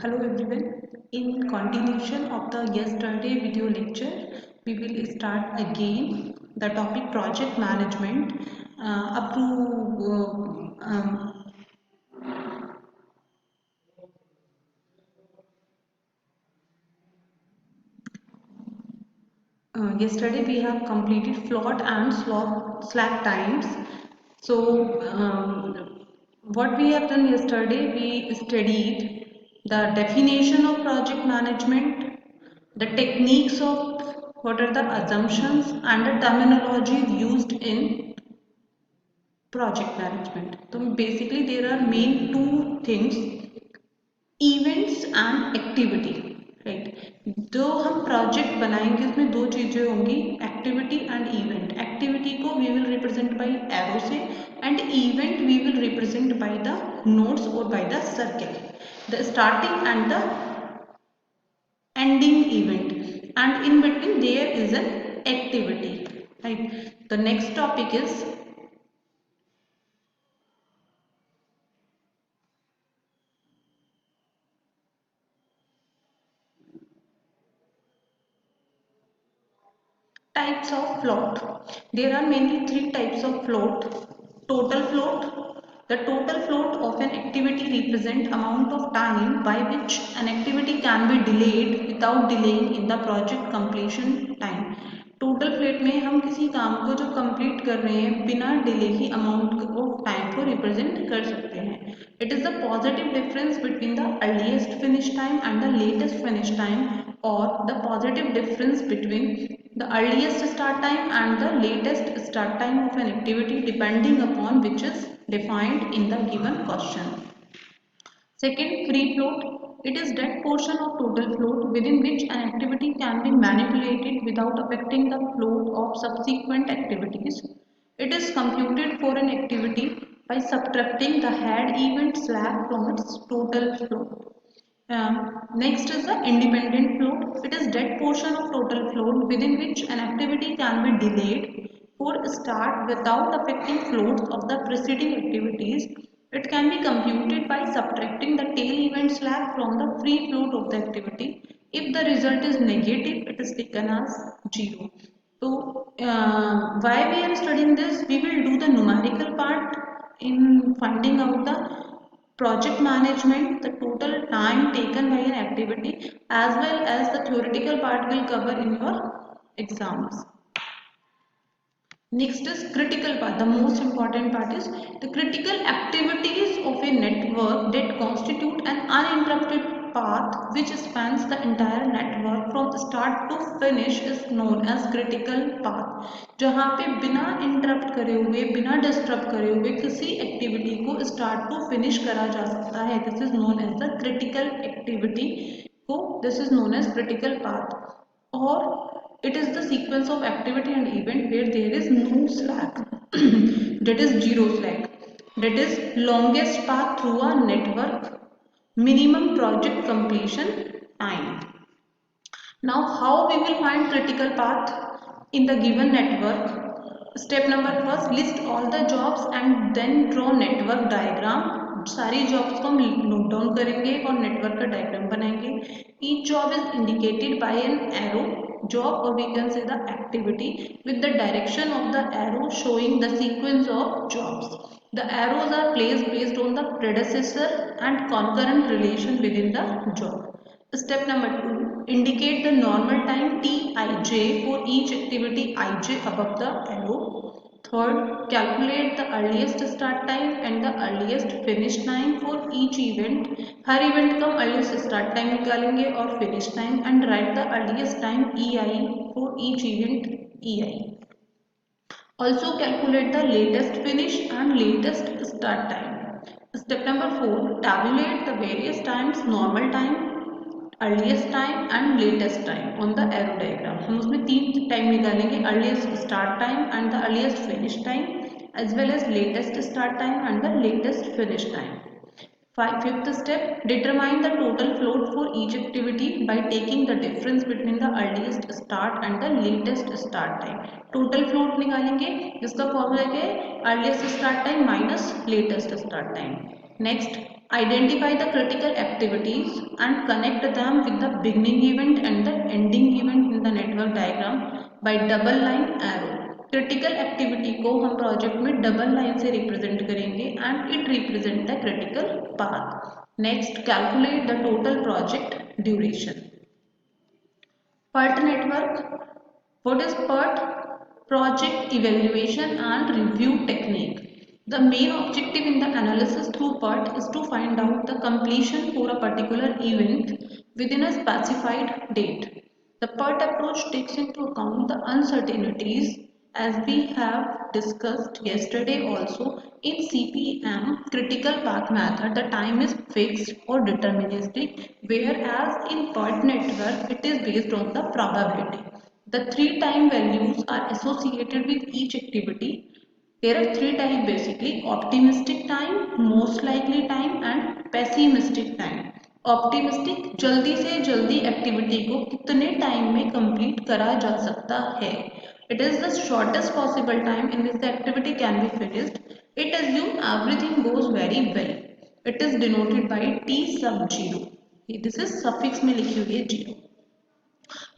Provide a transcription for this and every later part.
Hello everyone. In continuation of the yesterday video lecture, we will start again the topic project management. Up to yesterday we have completed float and slack times. So what we have done yesterday, we studied the definition of project management, the techniques of what are the assumptions and the terminology used in project management. So basically there are main two things, events and activity, right. जो हम project बनाएंगे उसमें दो चीजें होंगी, activity and event. Activity को we will represent by arrow से and event we will represent by the nodes और by the circle, the starting and the ending event, and in between there is an activity, right? The next topic is types of float. There are mainly three types of float. Total float. The total float of an activity represent amount of time by which an activity can be delayed without delaying in the project completion time. Total flat में हम किसी काम को जो complete कर रहे हैं बिना डिले ही अमाउंट ऑफ टाइम को रिप्रेजेंट कर सकते हैं. It is the positive difference between the earliest finish time and the latest finish time, और the positive difference between the earliest start time and the latest start time of an activity depending upon which is defined in the given question. Second, free float. It is that portion of total float within which an activity can be manipulated without affecting the float of subsequent activities. It is computed for an activity by subtracting the head event slack from its total float. Next is the independent float. It is that portion of total float within which an activity can be delayed for start without affecting floats of the preceding activities. It can be computed by subtracting the tail event slack from the free float of the activity. If the result is negative, it is taken as 0. So, why we are studying this? We will do the numerical part in finding out the project management, the total time taken by an activity, as well as the theoretical part will cover in your exams. Next is critical part. The most important part is the critical activities of a network that constitute an uninterrupted path which spans the entire network from start to finish is known as critical path. जहाँ पे बिना interrupt करे हुए, बिना disturb करे हुए किसी activity को स्टार्ट टू फिनिश करा जा सकता है, this is known as the critical activity को, this is known as critical path. और it is the sequence of activity and event where there is no slack that is zero slack, that is longest path through a network, minimum project completion time. Now how we will find critical path in the given network? Step number first, list all the jobs and then draw network diagram. सारी jobs को हम note down करेंगे और network का diagram बनाएंगे. Each job is indicated by an arrow job, or we can say the activity, with the direction of the arrow showing the sequence of jobs. The arrows are placed based on the predecessor and concurrent relation within the job. Step number 2, indicate the normal time Tij for each activity ij above the arrow. Third, calculate the earliest start time and the earliest finish time for each event. Her event का हम earliest start time निकालेंगे और finish time, and write the earliest time EI for each event EI. Also calculate the latest finish and latest start time. Step number 4, tabulate the various times, normal time, earliest time and latest time on the arrow diagram. हम उसमें तीन time निकालेंगे, earliest start time and the earliest finish time, as well as latest start time and the latest finish time. Fifth step, determine the total float for each activity by taking the difference between the earliest start and the latest start time. Total float निकालेंगे जिसका formula क्या है, earliest start time minus latest start time. Next, Identify the critical activities and connect them with the beginning event and the ending event in the network diagram by double line arrow. Critical activity को हम project में double line से represent करेंगे and it represent the critical path. Next, calculate the total project duration. PERT network. What is PERT? Project Evaluation and Review Technique. The main objective in the analysis through PERT is to find out the completion for a particular event within a specified date. The PERT approach takes into account the uncertainties as we have discussed yesterday also. In CPM critical path method, the time is fixed or deterministic, whereas in PERT network it is based on the probability. The three time values are associated with each activity. There are three types basically: optimistic time, most likely time and pessimistic time. Optimistic, जल्दी से जल्दी activity को कितने time में complete करा जा सकता है. It is the shortest possible time in which the activity can be finished. It assume everything goes very well. It is denoted by t sub 0. This is suffix में लिखी हुई है 0.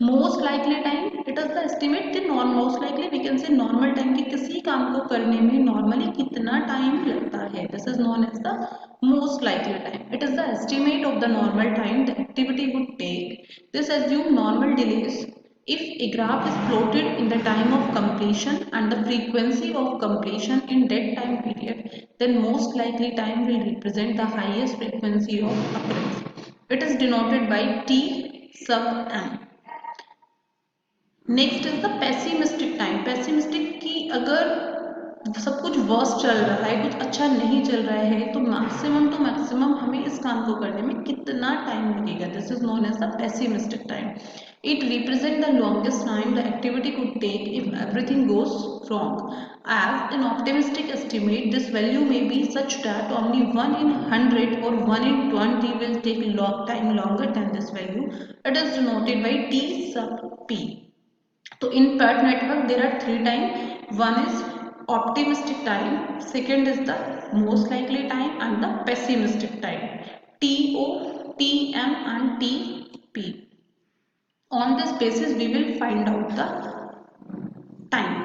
Most likely time, it is the estimate the non most likely we can say normal time की किसी काम को करने में नॉर्मली कितना टाइम लगता है. This is known as the most likely time. It is the estimate of the normal time the activity would take. This assume normal delays. If a graph is plotted in the time of completion and the frequency of completion in that time period, then most likely time will represent the highest frequency of occurrence. It is denoted by T sub m. Next is the pessimistic time. Pessimistic की अगर सब कुछ worst चल रहा है, कुछ अच्छा नहीं चल रहा है, तो मैक्सिमम टू मैक्सिमम हमें इस काम को करने में कितना टाइम लगेगा. This is known as the pessimistic time. It represent the longest time the activity could take if everything goes wrong. As an optimistic estimate, this value may be such that only 1 in 100 or 1 in 20 will take long time longer than this value. It is denoted by T sub p. So in PERT network there are three time. One is optimistic time, second is the most likely time, and the pessimistic time. TO, TM and TP. On this basis we will find out the time.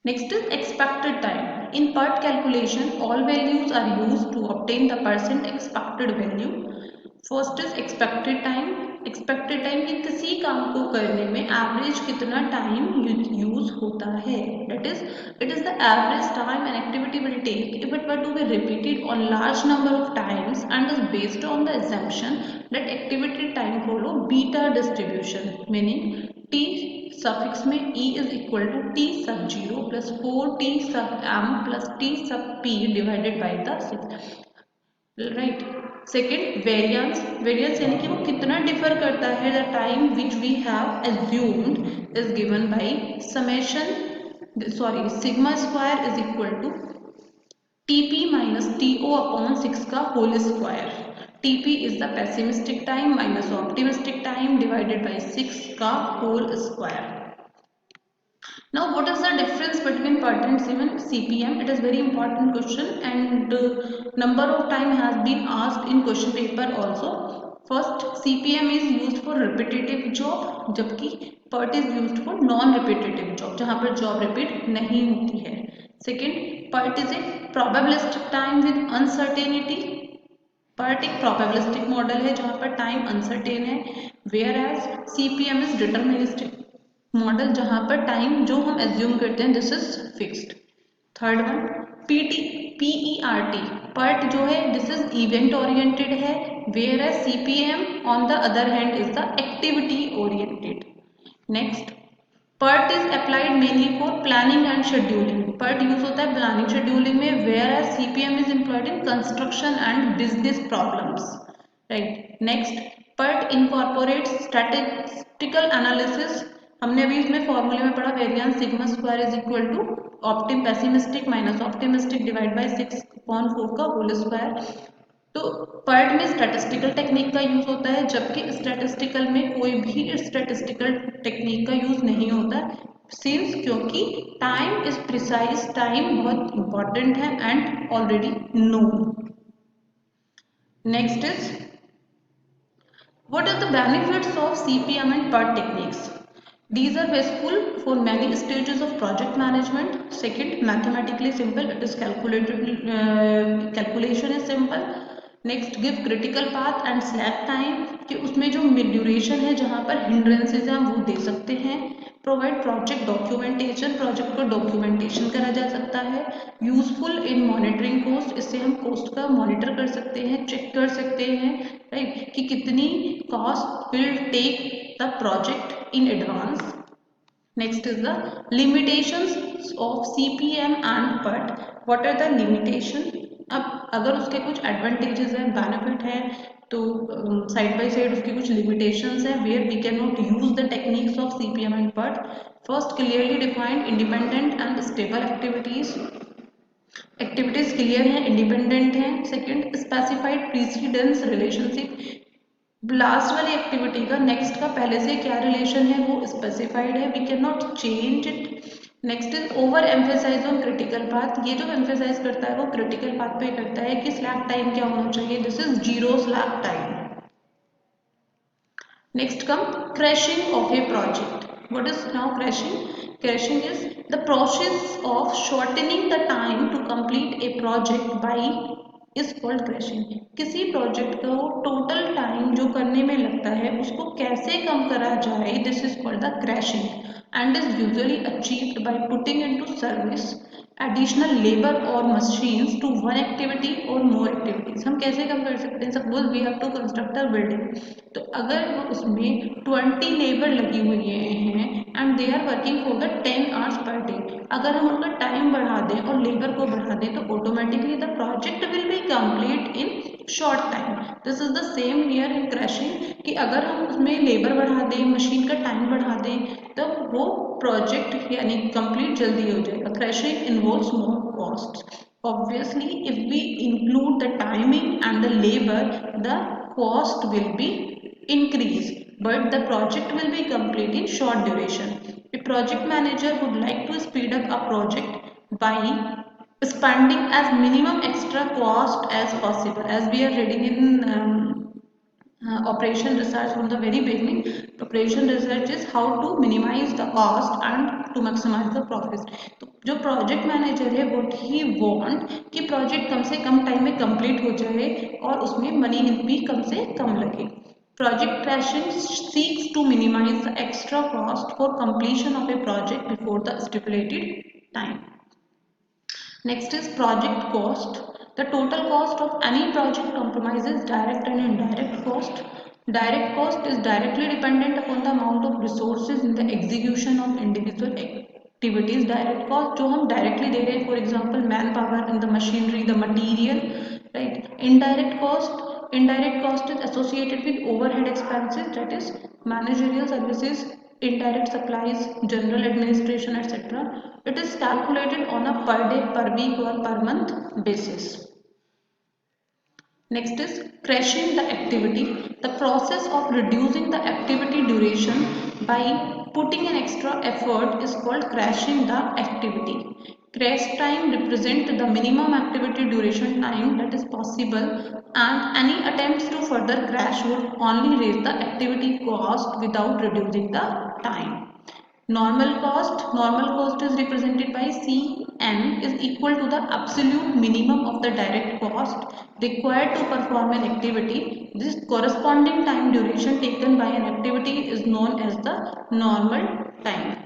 Next is expected time. In PERT calculation all values are used to obtain the percent expected value. First is expected time. Expected time कि किसी काम को करने में average कितना time use होता है. That is it is the average time an activity will take if it were to be repeated on large number of times and is based on the assumption that activity time follow beta distribution, meaning t suffix में e is equal to t sub 0 plus 4t sub m plus t sub p divided by the 6. Right. Second, variance. Variance यानी कि वो कितना differ करता है. The time which we have assumed is given by summation sigma square is equal to TP minus TO upon 6 का whole square. TP is the pessimistic time minus optimistic time divided by 6 का whole square. Now what is the difference between PERT and CPM? It is very important question and number of time has been asked in question paper also. First, CPM is used for repetitive job, जबकि PERT is used for non-repetitive job, जहाँ पर job repeat नहीं होती है. Second, PERT is a probabilistic time with uncertainty. PERT एक probabilistic model है जहाँ पर time uncertain है, whereas CPM is deterministic model जहां पर टाइम जो हम एज्यूम करते हैं this is fixed. Third one, PERT. PERT जो है दिस इज इवेंट ओरिएंटेड है, whereas CPM on the other hand is the activity oriented. Next, PERT is applied mainly for planning and scheduling. PERT use होता है planning scheduling में, whereas CPM is employed in construction and business problems. Right. Next, PERT incorporates statistical analysis. हमने अभी इसमें फॉर्मूले में पढ़ा variance sigma square is equal to optim pessimistic minus optimistic divide by 6 upon 4 का whole square. तो PERT में statistical technique का यूज होता है, जबकि स्टैटिस्टिकल में कोई भी स्टैटिस्टिकल टेक्निक का यूज नहीं होता है. सिंस क्योंकि टाइम इज प्रिसाइज, टाइम बहुत इंपॉर्टेंट है and already know. Next is what are the benefits of CPM and PERT techniques? These are useful for many stages of project management. Second, mathematically simple, it is calculation is simple. Next give critical path and slack time, कि उसमें जो duration है जहाँ पर hindrances हैं हम वो दे सकते हैं. प्रोवाइड प्रोजेक्ट डॉक्यूमेंटेशन, प्रोजेक्ट को डॉक्यूमेंटेशन करा जा सकता है. यूजफुल इन मॉनिटरिंग कॉस्ट, इससे हम कॉस्ट का मॉनिटर कर सकते हैं, चेक कर सकते हैं, राइट, कि कितनी cost will take the project in advance. Next is the limitations of CPM and PERT. What are the limitation? अब अगर उसके कुछ advantages हैं, benefit है, तो side by side उसकी कुछ limitations हैं where we cannot use the techniques of CPM and PERT. First, clearly defined independent and stable activities. Activities clear हैं, इंडिपेंडेंट हैं. Second, specified precedence relationship, last वाली activity का next का पहले से क्या रिलेशन है वो स्पेसिफाइड है, we can not change it. Next is over emphasize on critical path, ये जो एम्फेसाइज करता है वो क्रिटिकल पाथ पे करता है कि स्लैक टाइम क्या होना चाहिए, this is 0 slack time. Next come crashing of A project. What is now crashing? Crashing is the process of shortening the time to complete a project by is called crashing. किसी project का total time जो करने में लगता है उसको कैसे कम करा जाए, this is called the crashing and is usually achieved by putting into service additional labour और मशीन्स टू वन एक्टिविटी और मोर एक्टिविटीज. हम कैसे कम कर सकते हैं? Suppose we have to construct a building, तो अगर उसमें 20 लेबर लगी हुई हैं and they are working for the 10 hours per day, अगर हम उनका टाइम बढ़ा दें और लेबर को बढ़ा दें तो automatically the project will be complete in short time. This is the same here in crashing, कि अगर हम उसमें लेबर बढ़ा दें, मशीन का टाइम बढ़ा दें, तो वो प्रोजेक्ट यानी कंप्लीट जल्दी हो जाएगा. Crashing involves more cost. Obviously, if we include the timing and the labor, the cost will be increased, but the project will be complete in short duration. A project manager would like to speed up a project by spending as minimum extra cost as possible. As we are reading in operation research from the very beginning, operation research is how to minimize the cost and to maximize the profits. तो जो project manager है वो he want कि project कम से कम time में complete हो जाए और उसमें मनी भी कम से कम लगे. Project crashing seeks to minimize the extra cost for completion of a project before the stipulated time. Next is project cost. The total cost of any project comprises direct and indirect cost. Direct cost is directly dependent upon the amount of resources in the execution of individual activities. Direct cost जो हम directly दे रहे हैं, for example manpower in the machinery, the material, right. Indirect cost is associated with overhead expenses, that is managerial services, indirect supplies, general administration, etc. It is calculated on a per day, per week or per month basis. Next is crashing the activity. The process of reducing the activity duration by putting an extra effort is called crashing the activity. Crash time represents the minimum activity duration time that is possible, and any attempts to further crash would only raise the activity cost without reducing the time. Normal cost is represented by Cn is equal to the absolute minimum of the direct cost required to perform an activity. This corresponding time duration taken by an activity is known as the normal time.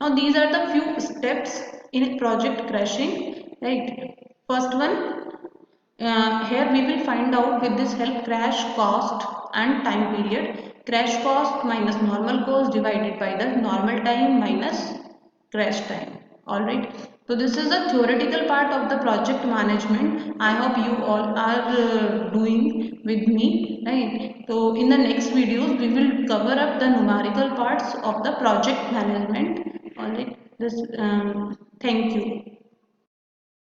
Now these are the few steps in project crashing, right? First one, here we will find out with this help crash cost and time period. Crash cost minus normal cost divided by the normal time minus crash time. Alright. So this is the theoretical part of the project management. I hope you all are doing with me, right? So in the next videos we will cover up the numerical parts of the project management. Alright. This thank you.